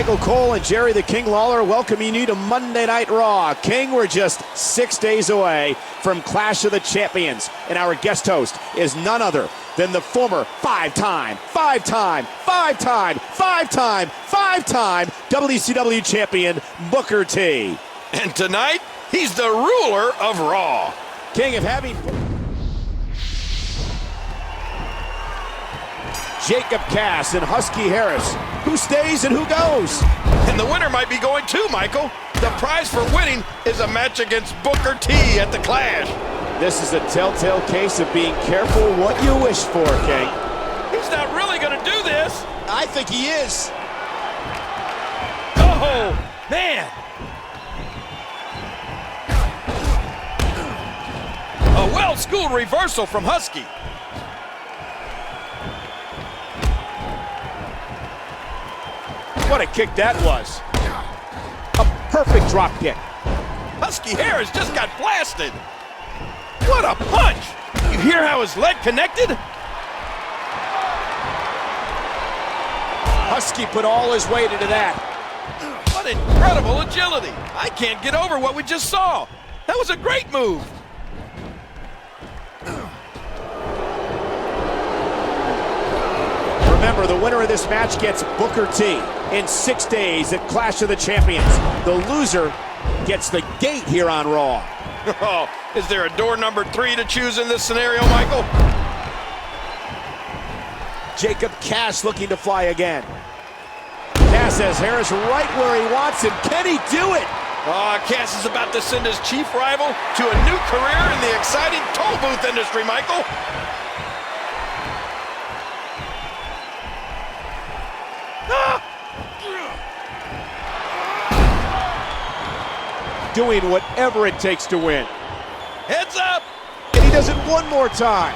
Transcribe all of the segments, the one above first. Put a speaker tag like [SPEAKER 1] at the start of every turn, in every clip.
[SPEAKER 1] Michael Cole and Jerry the King Lawler welcoming you to Monday Night Raw. King, we're just 6 days away from Clash of the Champions, and our guest host is none other than the former five-time WCW champion, Booker T.
[SPEAKER 2] And tonight, he's the ruler of Raw.
[SPEAKER 1] King, of having Jacob Cass and Husky Harris. Who stays and who goes?
[SPEAKER 2] And the winner might be going too, Michael. The prize for winning is a match against Booker T at the Clash.
[SPEAKER 1] This is a telltale case of being careful what you wish for, King.
[SPEAKER 2] He's not really going to do this.
[SPEAKER 1] I think he is.
[SPEAKER 2] Oh, man. A well-schooled reversal from Husky.
[SPEAKER 1] What a kick that was. A perfect drop kick.
[SPEAKER 2] Husky Harris just got blasted. What a punch. You hear how his leg connected?
[SPEAKER 1] Husky put all his weight into that.
[SPEAKER 2] What incredible agility. I can't get over what we just saw. That was a great move.
[SPEAKER 1] Remember, the winner of this match gets Booker T in 6 days at Clash of the Champions. The loser gets the gate here on Raw.
[SPEAKER 2] Oh, is there a door number 3 to choose in this scenario, Michael?
[SPEAKER 1] Jacob Cass looking to fly again. Cass has Harris right where he wants him. Can he do it?
[SPEAKER 2] Cass is about to send his chief rival to a new career in the exciting toll booth industry, Michael.
[SPEAKER 1] Doing whatever it takes to win.
[SPEAKER 2] Heads up!
[SPEAKER 1] And he does it one more time.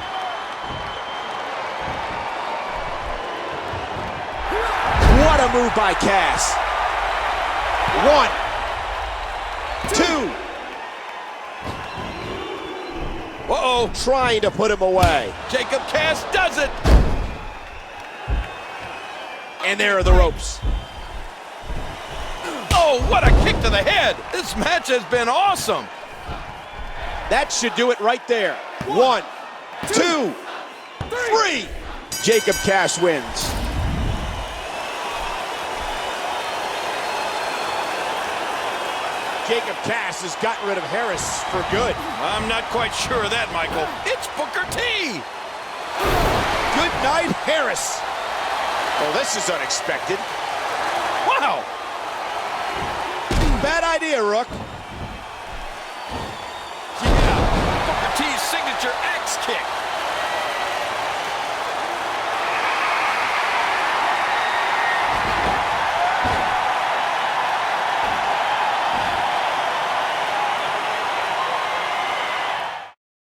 [SPEAKER 1] What a move by Cass. 1, 2.
[SPEAKER 2] Uh-oh.
[SPEAKER 1] Trying to put him away.
[SPEAKER 2] Jacob Cass does it.
[SPEAKER 1] And there are the ropes.
[SPEAKER 2] Oh, what a kick to the head. This match has been awesome.
[SPEAKER 1] That should do it right there. 1, 2, 3. Jacob Cass wins. Jacob Cass has gotten rid of Harris for good.
[SPEAKER 2] I'm not quite sure of that, Michael. It's Booker T.
[SPEAKER 1] Good night, Harris. Oh, this is unexpected.
[SPEAKER 2] Wow.
[SPEAKER 1] Bad idea, Rook.
[SPEAKER 2] Yeah, Booker T's signature axe kick.